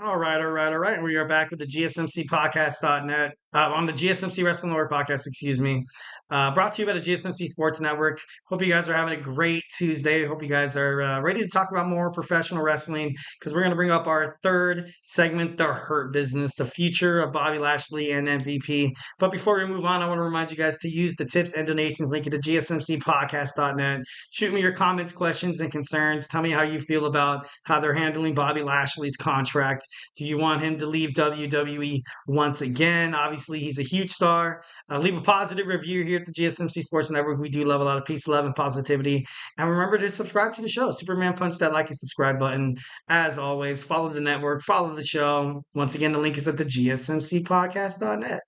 All right. We are back with the GSMC podcast.net on the GSMC Wrestling Laureate podcast, excuse me. Brought to you by the GSMC Sports Network. Hope you guys are having a great Tuesday. Hope you guys are ready to talk about more professional wrestling because we're going to bring up our third segment, The Hurt Business, the future of Bobby Lashley and MVP. But before we move on, I want to remind you guys to use the tips and donations link at the GSMCpodcast.net. Shoot me your comments, questions, and concerns. Tell me how you feel about how they're handling Bobby Lashley's contract. Do you want him to leave WWE once again? Obviously, he's a huge star. Leave a positive review here at the GSMC Sports Network. We do love a lot of peace, love, and positivity. And remember to subscribe to the show. Superman punch that like and subscribe button. As always, follow the network, follow the show. Once again, the link is at the GSMCpodcast.net.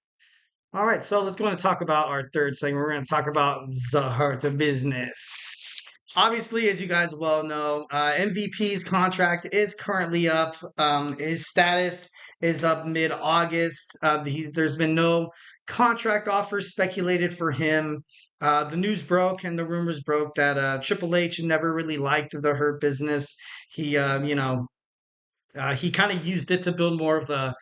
All right, so let's go and talk about our third segment. We're going to talk about the Hurt of Business. Obviously, as you guys well know, MVP's contract is currently up. His status is up mid-August. There's been no contract offers speculated for him. The news broke and the rumors broke that Triple H never really liked the Hurt Business. He, he kind of used it to build more of the,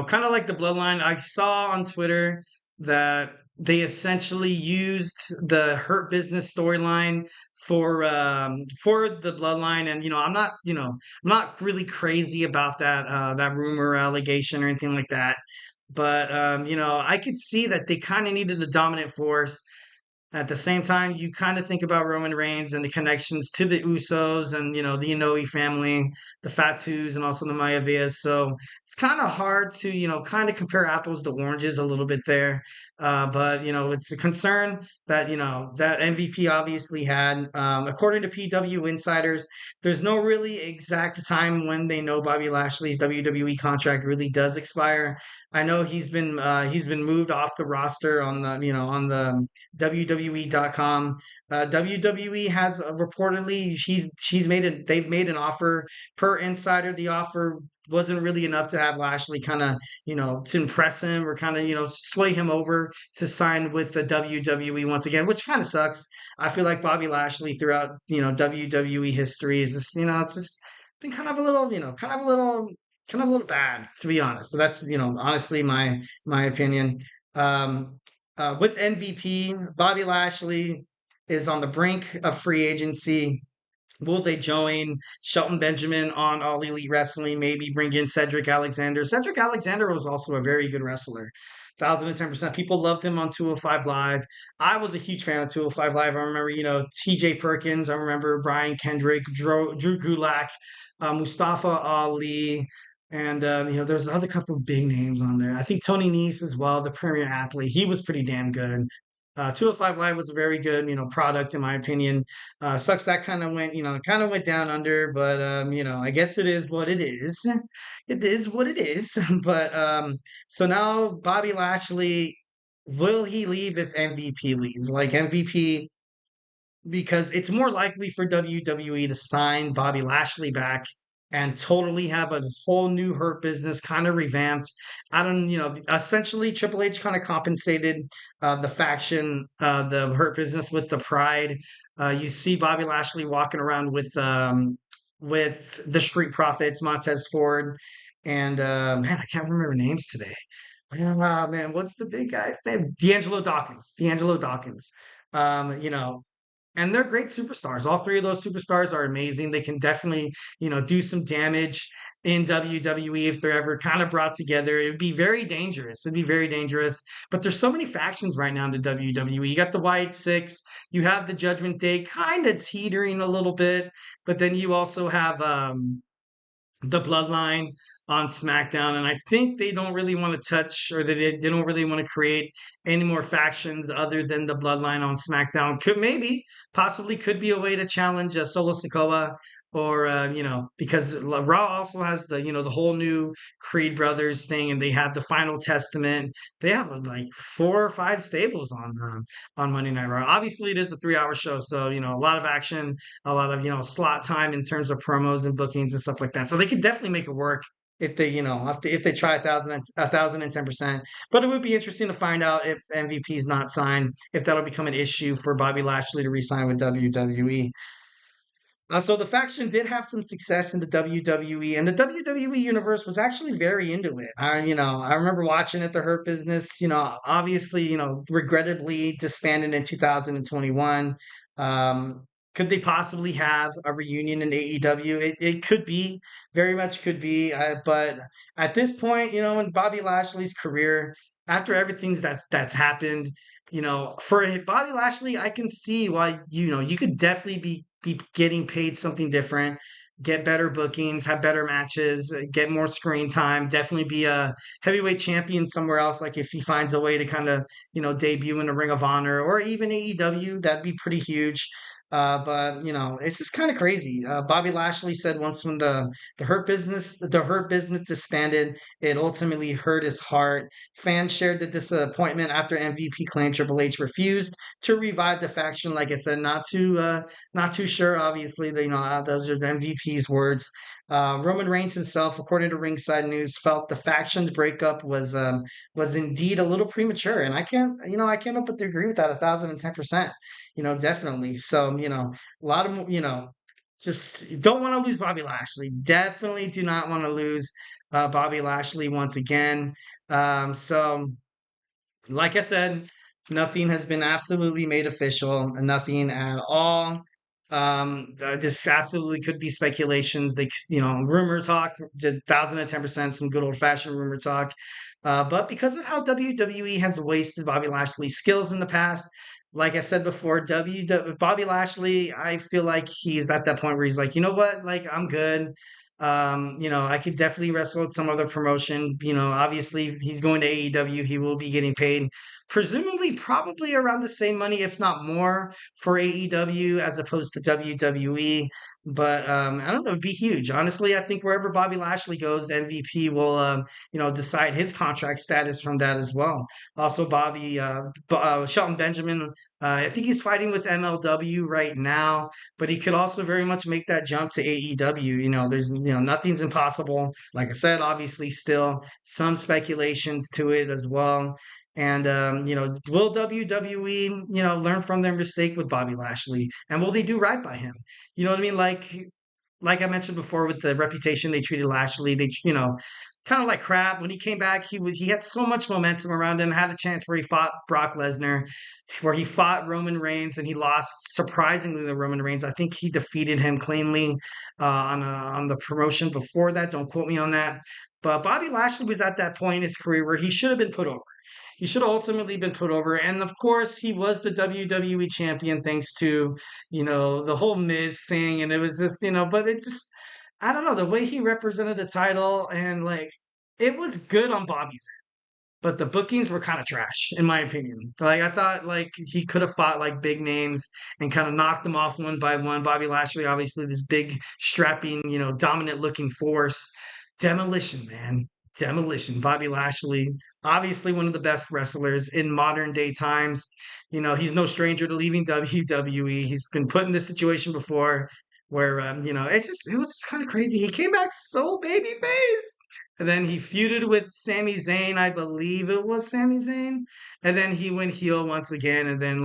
kind of like the bloodline. I saw on Twitter that they essentially used the Hurt Business storyline for the bloodline, and I'm not really crazy about that rumor allegation or anything like that. But I could see that they kind of needed a dominant force. At the same time, you kind of think about Roman Reigns and the connections to the Usos and, the Inoue family, the Fatus, and also the Mayavias. So it's kind of hard to, kind of compare apples to oranges a little bit there. But, it's a concern that, that MVP obviously had. According to PW Insiders, there's no really exact time when they know Bobby Lashley's WWE contract really does expire. I know he's been moved off the roster on the WWE.com. WWE has reportedly they've made an offer per insider. The offer wasn't really enough to have Lashley kind of to impress him or kind of sway him over to sign with the WWE once again, which kind of sucks. I feel like Bobby Lashley throughout WWE history is just it's just been kind of a little kind of a little bad, to be honest. But that's honestly my opinion. Um, with MVP, Bobby Lashley is on the brink of free agency. Will they join Shelton Benjamin on All Elite Wrestling? Maybe bring in Cedric Alexander. Cedric Alexander was also a very good wrestler. 1,010%. People loved him on 205 Live. I was a huge fan of 205 Live. I remember, TJ Perkins. I remember Brian Kendrick, Drew Gulak, Mustafa Ali. And there's another couple of big names on there. I think Tony Nese as well, the premier athlete. He was pretty damn good. 205 Live was a very good, product in my opinion. Sucks that kind of went down under, but I guess it is what it is. It is what it is. But so now Bobby Lashley, will he leave if MVP leaves? Like MVP, because it's more likely for WWE to sign Bobby Lashley back and totally have a whole new Hurt Business kind of revamped. I don't, essentially Triple H kind of compensated the faction, the Hurt Business with the Pride. You see Bobby Lashley walking around with the Street Profits, Montez Ford, and man, I can't remember names today. Man, what's the big guy's name? D'Angelo Dawkins. D'Angelo Dawkins. Um, you know, and they're great superstars. All three of those superstars are amazing. They can definitely, do some damage in WWE if they're ever kind of brought together. It would be very dangerous. It'd be very dangerous. But there's so many factions right now in the WWE. You got the White Six, you have the Judgment Day kind of teetering a little bit, but then you also have the bloodline on SmackDown, and I think they don't really want to touch, or they don't really want to create any more factions other than the bloodline on SmackDown. Possibly could be a way to challenge Solo Sikoa, or because Raw also has the whole new Creed Brothers thing, and they have the Final Testament. They have like 4 or 5 stables on Monday Night Raw. Obviously, it is a 3-hour show, so a lot of action, a lot of slot time in terms of promos and bookings and stuff like that. So they could definitely make it work if they try 1,010%. But it would be interesting to find out if MVP is not signed, if that'll become an issue for Bobby Lashley to re-sign with WWE. So the faction did have some success in the WWE, and the WWE universe was actually very into it. I remember watching it. The Hurt Business, obviously, regrettably disbanded in 2021. Um, could they possibly have a reunion in AEW? It could be, very much could be. But at this point, in Bobby Lashley's career, after everything that's happened, for Bobby Lashley, I can see why, you could definitely be getting paid something different, get better bookings, have better matches, get more screen time, definitely be a heavyweight champion somewhere else. Like if he finds a way to kind of, debut in the Ring of Honor or even AEW, that'd be pretty huge. But it's just kind of crazy. Bobby Lashley said once when the Hurt Business disbanded, it ultimately hurt his heart. Fans shared the disappointment after MVP claimed Triple H refused to revive the faction. Like I said, not too sure. Obviously, those are the MVP's words. Roman Reigns himself, according to Ringside News, felt the faction's breakup was indeed a little premature, and I can't help but to agree with that 1,010%. Definitely. So a lot of just don't want to lose Bobby Lashley. Definitely do not want to lose Bobby Lashley once again. So like I said, nothing has been absolutely made official, nothing at all. This absolutely could be speculations. Rumor talk, 1,010%, some good old fashioned rumor talk. But because of how WWE has wasted Bobby Lashley's skills in the past, like I said before, Bobby Lashley, I feel like he's at that point where he's like, you know what, like I'm good. I could definitely wrestle with some other promotion. Obviously he's going to AEW. He will be getting paid, presumably probably around the same money, if not more, for AEW as opposed to WWE. But I don't know, it'd be huge. Honestly, I think wherever Bobby Lashley goes, MVP will decide his contract status from that as well. Also, Shelton Benjamin, I think he's fighting with MLW right now, but he could also very much make that jump to AEW. There's nothing's impossible. Like I said, obviously still some speculations to it as well. And will WWE learn from their mistake with Bobby Lashley, and will they do right by him? You know what I mean? Like I mentioned before, with the reputation they treated Lashley, they kind of like crap. When he came back, he had so much momentum around him. Had a chance where he fought Brock Lesnar, where he fought Roman Reigns, and he lost surprisingly to Roman Reigns. I think he defeated him cleanly on the promotion before that. Don't quote me on that. But Bobby Lashley was at that point in his career where he should have been put over. He should have ultimately been put over. And of course, he was the WWE champion thanks to, the whole Miz thing. And it was just, but it just, I don't know, the way he represented the title and like, it was good on Bobby's end, but the bookings were kind of trash, in my opinion. Like, I thought like he could have fought like big names and kind of knocked them off one by one. Bobby Lashley, obviously, this big, strapping, dominant looking force. Demolition, man. Demolition. Bobby Lashley, obviously one of the best wrestlers in modern day times. He's no stranger to leaving WWE. He's been put in this situation before where, it was just kind of crazy. He came back so babyface. And then he feuded with Sami Zayn, I believe it was Sami Zayn. And then he went heel once again. And then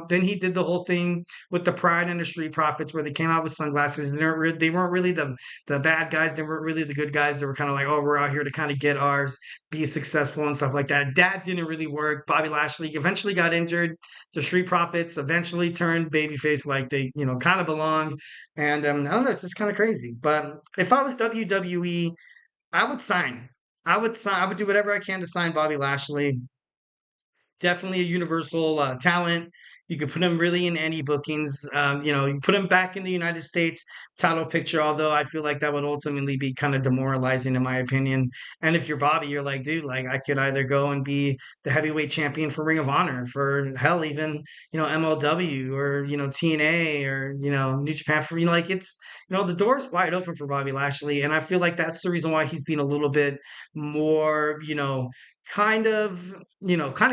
then he did the whole thing with the Pride and the Street Profits where they came out with sunglasses. They weren't really the bad guys. They weren't really the good guys. They were kind of like, oh, we're out here to kind of get ours, be successful and stuff like that. That didn't really work. Bobby Lashley eventually got injured. The Street Profits eventually turned babyface like they, kind of belong. And I don't know, it's just kind of crazy. But if I was WWE, I would sign. I would sign. I would do whatever I can to sign Bobby Lashley. Definitely a universal talent. You could put him really in any bookings. You put him back in the United States title picture, although I feel like that would ultimately be kind of demoralizing in my opinion. And if you're Bobby, you're like, dude, like I could either go and be the heavyweight champion for Ring of Honor, for hell, even, MLW or, TNA or, New Japan for, like it's, the door's wide open for Bobby Lashley. And I feel like that's the reason why he's been a little bit more, kind of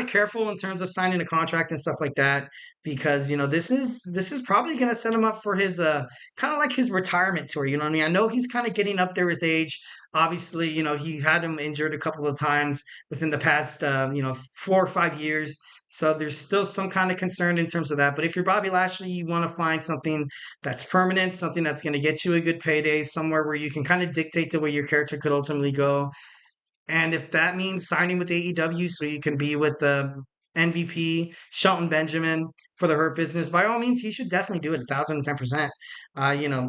careful in terms of signing a contract and stuff like that. because this is probably going to set him up for his kind of like his retirement tour. You know what I mean? I know he's kind of getting up there with age. Obviously, he had him injured a couple of times within the past 4 or 5 years. So there's still some kind of concern in terms of that. But if you're Bobby Lashley, you want to find something that's permanent, something that's going to get you a good payday, somewhere where you can kind of dictate the way your character could ultimately go. And if that means signing with AEW so you can be with MVP, Shelton Benjamin for the Hurt Business, by all means, he should definitely do it 1,010%.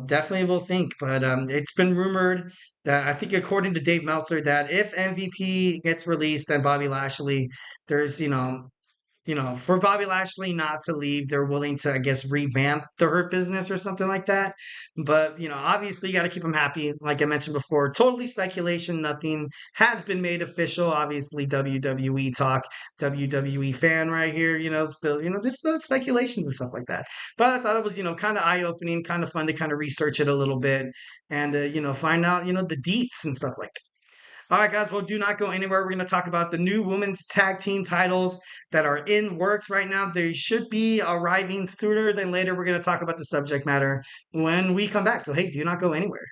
Definitely will think. But it's been rumored that I think, according to Dave Meltzer, that if MVP gets released, then Bobby Lashley, there's, for Bobby Lashley not to leave, they're willing to, I guess, revamp the Hurt Business or something like that. But, obviously, you got to keep him happy. Like I mentioned before, totally speculation. Nothing has been made official. Obviously, WWE talk, WWE fan right here, still, just speculations and stuff like that. But I thought it was, kind of eye opening, kind of fun to kind of research it a little bit and, find out, the deets and stuff like that. All right, guys. Well, do not go anywhere. We're going to talk about the new women's tag team titles that are in works right now. They should be arriving sooner than later. We're going to talk about the subject matter when we come back. So, hey, do not go anywhere.